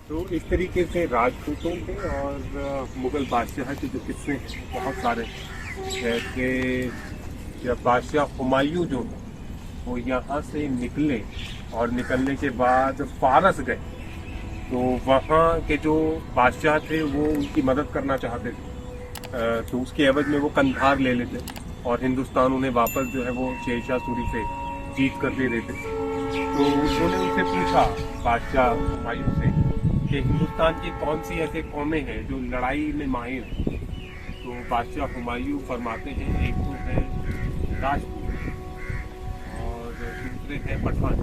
तो इस तरीके से राजपूतों के और मुगल बादशाह के जो किस्से हैं बहुत सारे हैं कि जब बादशाह हुमायूं जो है वो यहाँ से निकले और निकलने के बाद फारस गए, तो वहाँ के जो बादशाह थे वो उनकी मदद करना चाहते थे। तो उसके एवज में वो कंधार ले लेते और हिंदुस्तान उन्हें वापस जो है वो शेरशाह सूरी से जीत कर दे देते। तो उन्होंने उनसे पूछा बादशाह हुमायूं से कि हिंदुस्तान की कौन सी ऐसे कौमें हैं जो लड़ाई में माहिर हैं। तो बादशाह हुमायूं फरमाते हैं एक तो है राजपूत और दूसरे हैं पठान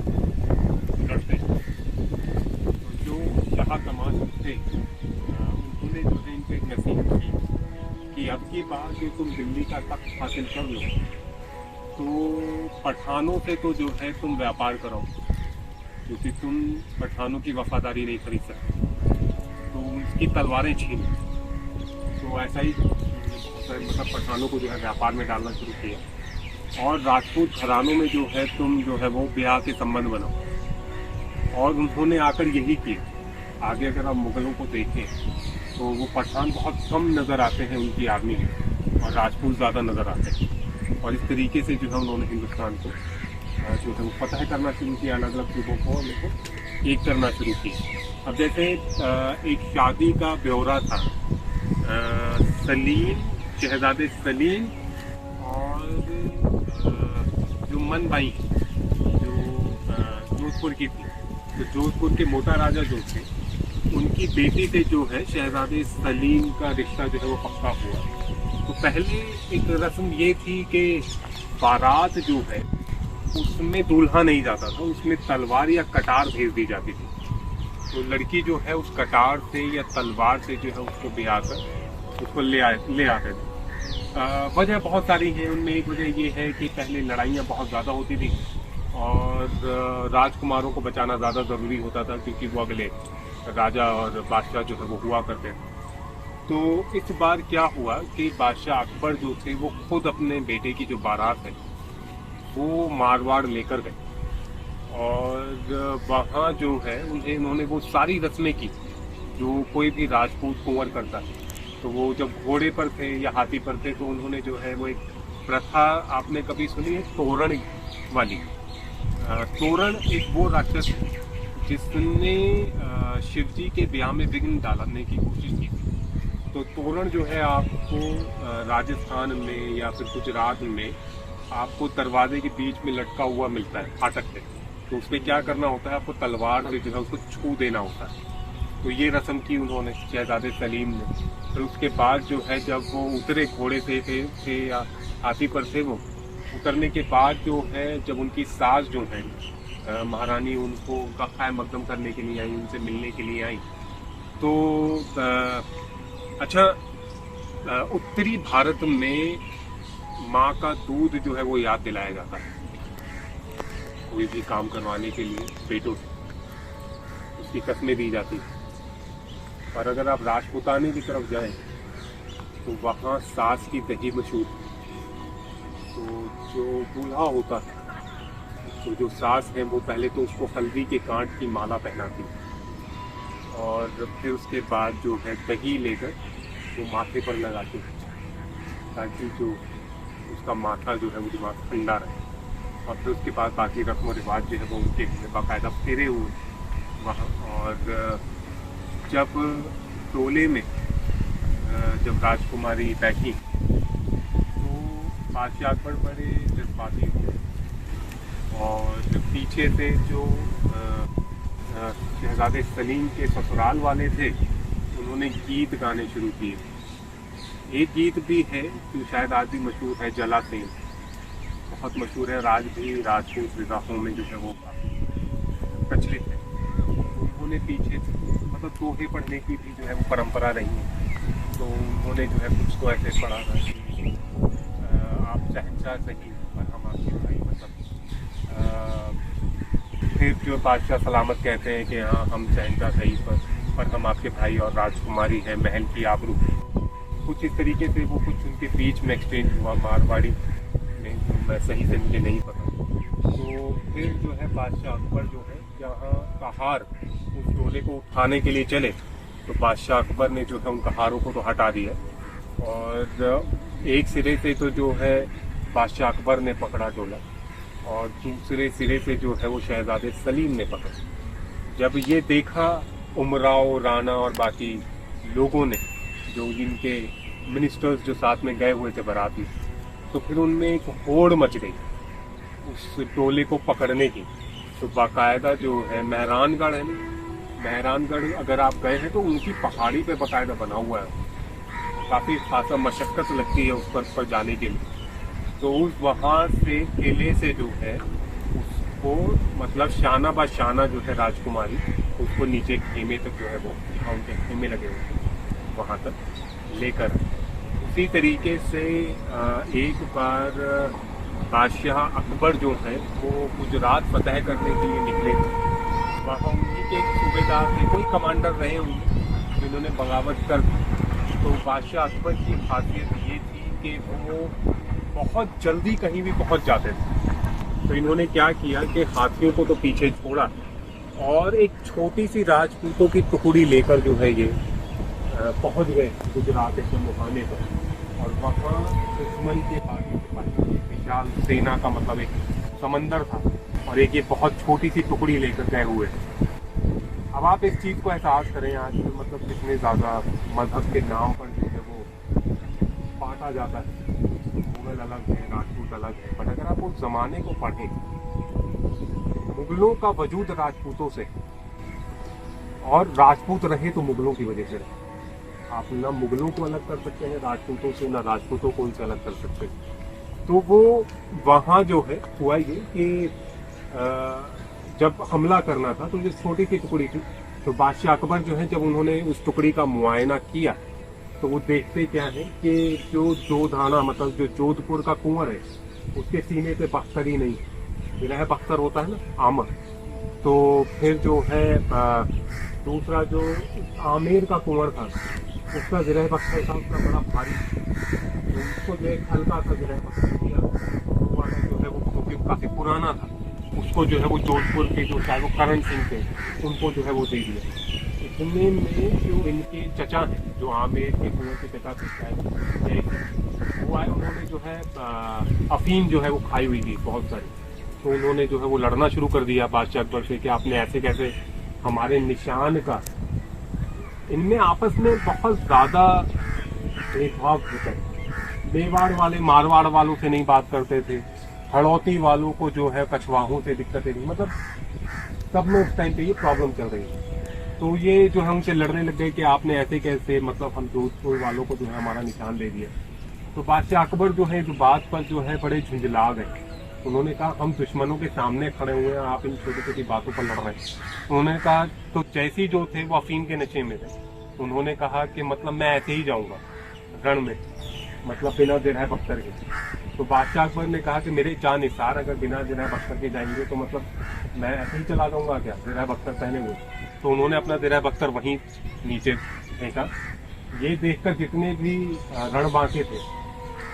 लड़ते। तो जो शाह कमान थे उन्होंने जो है इनको एक नसीहत की कि अब की बार जो तुम दिल्ली का तख्त हासिल कर लो तो पठानों से तो जो है तुम व्यापार करो, क्योंकि तुम पठानों की वफादारी नहीं खरीद सकते, तो उसकी तलवारें छीनो। तो ऐसा ही मतलब पठानों को जो है व्यापार में डालना शुरू किया और राजपूत घरानों में जो है तुम जो है वो ब्याह के संबंध बनाओ। और उन्होंने आकर यही किया। आगे अगर आप मुगलों को देखें तो वो पठान बहुत कम नज़र आते हैं उनकी आर्मी में और राजपूत ज़्यादा नज़र आते हैं। और इस तरीके से जो है उन्होंने हिंदुस्तान को जो है वो फतह करना शुरू किया, अलग अलग ग्रुपों को उनको एक करना शुरू किया। अब जैसे एक शादी का ब्यौरा था, सलीम, शहजादे सलीम और जो मनबाई जो जोधपुर की थी, तो जोधपुर के मोटा राजा जो थे उनकी बेटी से जो है शहजादे सलीम का रिश्ता जो है वो पक्का हुआ। तो पहले एक रस्म ये थी कि बारात जो है उसमें दूल्हा नहीं जाता था, उसमें तलवार या कटार भेज दी जाती थी। तो लड़की जो है उस कटार से या तलवार से जो है उसको ब्याह कर उसको ले आते थे। वजह बहुत सारी है, उनमें एक वजह ये है कि पहले लड़ाइयाँ बहुत ज़्यादा होती थी और राजकुमारों को बचाना ज़्यादा ज़रूरी होता था, क्योंकि वो अगले राजा और बादशाह जो है वो हुआ करते थे। तो इस बार क्या हुआ कि बादशाह अकबर जो थे वो खुद अपने बेटे की जो बारात है वो मारवाड़ लेकर गए और वहाँ जो है उन्होंने वो सारी रस्में की जो कोई भी राजपूत कुंवर करता है। तो वो जब घोड़े पर थे या हाथी पर थे तो उन्होंने जो है वो एक प्रथा आपने कभी सुनी है तोरण वाली। तोरण एक वो राक्षस है जिसने शिवजी के ब्याह में विघ्न डालने की कोशिश की थी। तो तोरण जो है आपको राजस्थान में या फिर गुजरात में आपको दरवाजे के बीच में लटका हुआ मिलता है फाटक पे। तो उसमें क्या करना होता है, आपको तलवार से जो है उसको छू देना होता है। तो ये रस्म की उन्होंने शहजादे सलीम ने। फिर उसके बाद जो है जब वो उतरे घोड़े से थे या हाथी पर थे, वो उतरने के बाद जो है जब उनकी सास जो है महारानी उनको उनका खैर मकदम करने के लिए आई, उनसे मिलने के लिए आई। तो उत्तरी भारत में माँ का दूध जो है वो याद दिलाया जाता है कोई भी काम करवाने के लिए बेटों से, उसकी कस्में दी जाती है। और अगर आप राजपूताने की तरफ जाएं तो वहाँ सास की दही मशहूर है। तो जो दूल्हा होता है तो जो सास है वो पहले तो उसको हल्दी के कांट की माला पहनाती है और फिर उसके बाद जो है दही लेकर वो माथे पर लगाती है ताकि जो उसका माथा जो है वो दिमाग ठंडा रहे। और फिर उसके बाद बाकी रस्म व रिवाज जो है वो उनके बाकायदा फेरे हुए वहाँ। और जब टोले में जब राजकुमारी बैठी तो बादशाह अकबर बड़े जज्बाती हुए और पीछे से जो शहजादे सलीम के ससुराल वाले थे उन्होंने गीत गाने शुरू किए। एक गीत भी है जो शायद आज भी मशहूर है, जला सेन, बहुत मशहूर है, आज भी राजपूत विवाहों में जो है वो प्रचलित है। उन्होंने पीछे मतलब दोहे पढ़ने की भी जो है वो परंपरा रही है। तो उन्होंने जो है कुछ तो ऐसे पढ़ा था कि आप शहंशाह सही पर हम आपके भाई, मतलब फिर जो बादशाह सलामत कहते हैं कि हाँ हम शहंशाह सही पर हम आपके भाई और राजकुमारी हैं, महल की आबरू। कुछ इस तरीके से वो कुछ उनके बीच में एक्सचेंज हुआ मारवाड़ी में, जो मैं सही से मुझे नहीं पता। तो फिर जो है बादशाह अकबर जो है जहाँ कहार उस टोले को उठाने के लिए चले तो बादशाह अकबर ने जो है उन पहाड़ों को तो हटा दिया, और एक सिरे से तो जो है बादशाह अकबर ने पकड़ा टोला, और दूसरे सिरे से जो है वो शहजादे सलीम ने पकड़ा। जब ये देखा उमराव, राणा और बाकी लोगों ने, जो इनके मिनिस्टर्स जो साथ में गए हुए थे बाराती, तो फिर उनमें एक होड़ मच गई उस टोले को पकड़ने की। तो बाकायदा जो है मेहरानगढ़ है ना, मेहरानगढ़ अगर आप गए हैं तो उनकी पहाड़ी पे बाकायदा बना हुआ है, काफ़ी खासा मशक्क़त लगती है उस पर जाने के लिए। तो उस वहाँ से किले से जो है उसको मतलब शाना बा शाना जो है राजकुमारी उसको नीचे खेमे तक जो है वो उनके खेमे लगे हुए थे वहाँ तक लेकर। उसी तरीके से एक बार बादशाह अकबर जो है वो गुजरात फतह करने के लिए निकले थे। वहाँ उन्हीं के एक सूबेदार थे, कोई कमांडर रहे उनके, जिन्होंने बगावत कर दी। तो बादशाह अकबर की खासियत ये थी कि वो बहुत जल्दी कहीं भी पहुंच जाते थे। तो इन्होंने क्या किया कि हाथियों को तो पीछे छोड़ा और एक छोटी सी राजपूतों की टुकड़ी लेकर जो है ये पहुंच गए गुजरात के मुहाने पर, और वहाँ दुश्मन के बाकी सिपाही विशाल सेना का मतलब एक समंदर था, और एक ये बहुत छोटी सी टुकड़ी लेकर गए हुए थे। अब आप इस चीज़ को एहसास करें आजकल मतलब कितने ज़्यादा मजहब के नाम पर जो है वो बांटा जाता है, मुगल अलग है, राजपूत अलग है। बट अगर आप उस ज़माने को पढ़ें, मुगलों का वजूद राजपूतों से, और राजपूत रहे तो मुगलों की वजह से रहे। आप ना मुगलों को अलग कर सकते हैं राजपूतों से, ना राजपूतों को उनसे अलग कर सकते हैं। तो वो वहाँ जो है हुआ ये कि जब हमला करना था तो ये छोटी सी टुकड़ी थी। तो बादशाह अकबर जो है जब उन्होंने उस टुकड़ी का मुआयना किया तो वो देखते क्या है कि जो जोधाना मतलब जो जोधपुर का कुंवर है उसके सीने पे बख्तर ही नहीं, जिरह बख्तर होता है ना आमर। तो फिर जो है दूसरा जो आमेर का कुंवर था उसका जिरह बख्तर था, उसका बड़ा भारी, तो उसको जो एक हल्का सा जिरह बख्तर दिया, जो है वो क्योंकि काफ़ी पुराना था, उसको जो है वो जोधपुर के जो शायद वो करण सिंह थे उनको जो है वो दे दिया। इतने में जो इनके चचा हैं, जो आमेर के कुएं के चचा थे शायद वो आए, उन्होंने जो है अफीम जो है वो खाई हुई थी बहुत सारी। तो उन्होंने जो है वो लड़ना शुरू कर दिया बादशाह अकबर से कि आपने ऐसे कैसे हमारे निशान का। इनमें आपस में बहुत ज़्यादा भेदभाव होता है। मेवाड़ वाले मारवाड़ वालों से नहीं बात करते थे, हड़ौती वालों को जो है कछवाहों से दिक्कतें नहीं, मतलब सब में उस टाइम पे ये प्रॉब्लम चल रही है। तो ये जो हमसे लड़ने लग गए कि आपने ऐसे कैसे मतलब हम जोधपुर वालों को जो है हमारा निशान दे दिया। तो बादशाह अकबर जो है जो बात पर जो है बड़े झुंझला गए। उन्होंने कहा हम दुश्मनों के सामने खड़े हुए हैं, आप इन छोटी छोटी बातों पर लड़ रहे हैं। उन्होंने कहा तो जैसी जो थे वो अफीम के नशे में थे। उन्होंने कहा कि मतलब मैं ऐसे ही जाऊंगा रण में, मतलब बिना जिरह बख्तर के। तो बादशाह अकबर ने कहा कि मेरे चार निसार अगर बिना जिरह बख्तर के जाएंगे तो मतलब मैं ऐसे ही चला जाऊंगा क्या जिरह बख्तर पहने हुए। तो उन्होंने अपना जिरह बख्तर वहीं नीचे फेंका। ये देखकर जितने भी रणबांके थे,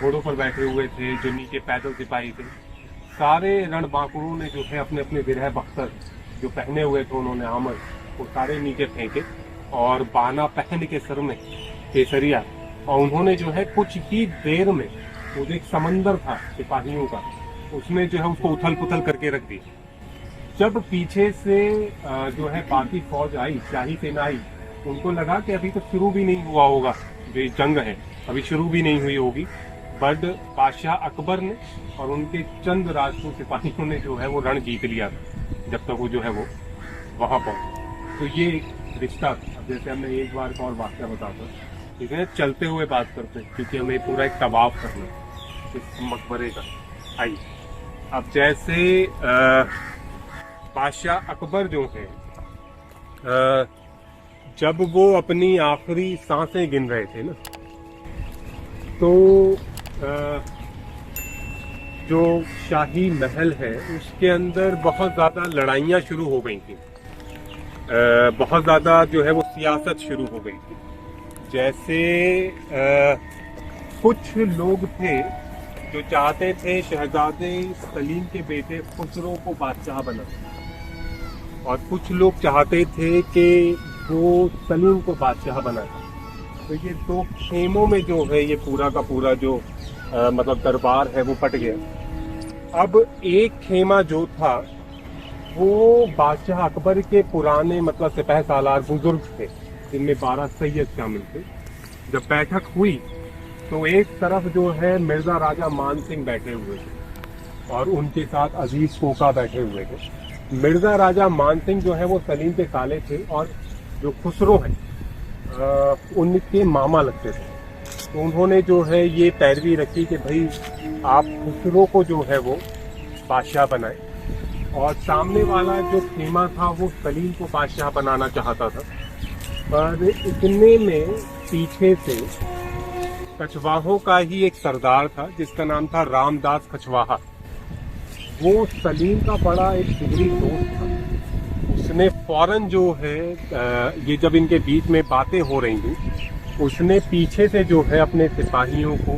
घोड़ों पर बैठे हुए थे, जो नीचे पैदल सिपाही थे, सारे रणबांकुरों ने जो है अपने अपने जिरह बख्तर जो पहने हुए थे उन्होंने आमर, वो सारे नीचे फेंके और बाना पहन के सर में केसरिया, और उन्होंने जो है कुछ ही देर में वो एक समंदर था सिपाहियों का, उसमें जो है उसको उथल पुथल करके रख दिया। जब पीछे से जो है बाकी फौज आई, शाही सेना आई, उनको लगा कि अभी तो शुरू भी नहीं हुआ होगा, जो जंग है अभी शुरू भी नहीं हुई होगी। बट बादशाह अकबर ने और उनके चंद राजपूत सिपाहियों ने जो है वो रण जीत लिया जब तक वो जो है वो वहाँ पहुंचे। तो ये रिश्ता था। जैसे हमने एक बार का और वाक्य बताता, ठीक है, चलते हुए बात करते हैं क्योंकि हमें पूरा एक तवाफ करना है इस मकबरे का। आइए अब जैसे बादशाह अकबर जो है जब वो अपनी आखिरी सांसें गिन रहे थे ना, तो जो शाही महल है उसके अंदर बहुत ज़्यादा लड़ाइयाँ शुरू हो गई थी, बहुत ज़्यादा जो है वो सियासत शुरू हो गई थी। जैसे कुछ लोग थे जो चाहते थे शहजादे सलीम के बेटे खुसरो को बादशाह बना, और कुछ लोग चाहते थे कि वो सलीम को बादशाह बनाए। तो ये दो खेमों में जो है ये पूरा का पूरा जो मतलब दरबार है वो पट गया। अब एक खेमा जो था वो बादशाह अकबर के पुराने मतलब सिपह सालार बुजुर्ग थे, जिनमें 12 सैयद शामिल थे। जब बैठक हुई तो एक तरफ जो है मिर्जा राजा मान सिंह बैठे हुए थे और उनके साथ अजीज कोका बैठे हुए थे। मिर्जा राजा मान सिंह जो है वो सलीम के साले थे और जो खुसरो हैं उनके मामा लगते थे। तो उन्होंने जो है ये पैरवी रखी कि भाई आप खुसरो को जो है वो बादशाह बनाए, और सामने वाला जो खेमा था वो सलीम को बादशाह बनाना चाहता था। पर इतने में पीछे से कछवाहों का ही एक सरदार था जिसका नाम था रामदास कछवाहा। वो सलीम का बड़ा एक जिगरी दोस्त था। उसने फौरन जो है ये जब इनके बीच में बातें हो रही थी, उसने पीछे से जो है अपने सिपाहियों को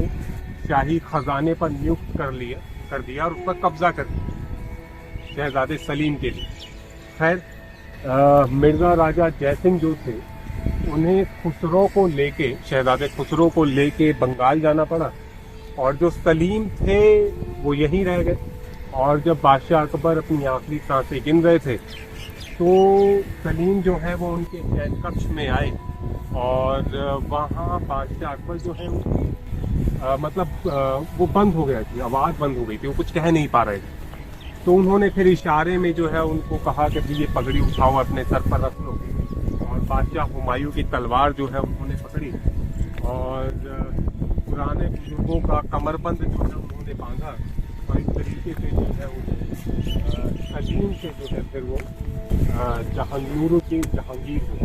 शाही खजाने पर नियुक्त कर दिया और उस पर कब्जा कर दिया शहजादे सलीम के लिए। खैर मिर्जा राजा जयसिंह जो थे उन्हें खुसरो को लेके शहजादे खुसरो को लेके बंगाल जाना पड़ा, और जो सलीम थे वो यहीं रह गए। और जब बादशाह अकबर अपनी आखिरी सांसें गिन रहे थे तो सलीम जो है वो उनके शयन कक्ष में आए, और वहाँ बादशाह अकबर जो है वो बंद हो गया थी, आवाज़ बंद हो गई थी, वो कुछ कह नहीं पा रहे थे। तो उन्होंने फिर इशारे में जो है उनको कहा कि ये पगड़ी उठाओ, अपने सर पर रख लो। और बादशाह हुमायूं की तलवार जो है उन्होंने पकड़ी और पुराने बुजुर्गों का कमरबंद जो है उन्होंने बांधा, और इस तरीके से जो है सलीम से जो है फिर वो जहांगीर हुए।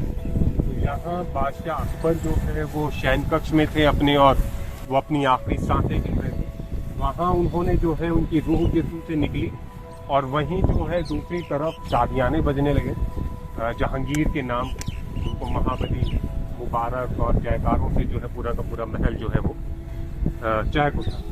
तो यहाँ बादशाह अकबर जो है वो शयन कक्ष में थे अपने, और वो अपनी आखिरी सांसें गिन रहे थे। वहाँ उन्होंने जो है उनकी रूह जिस्म से निकली, और वहीं जो है दूसरी तरफ शादियाने बजने लगे जहांगीर के नाम। उनको महाबली मुबारक और जयकारों से जो है पूरा का पूरा महल जो है वो चहक उठा।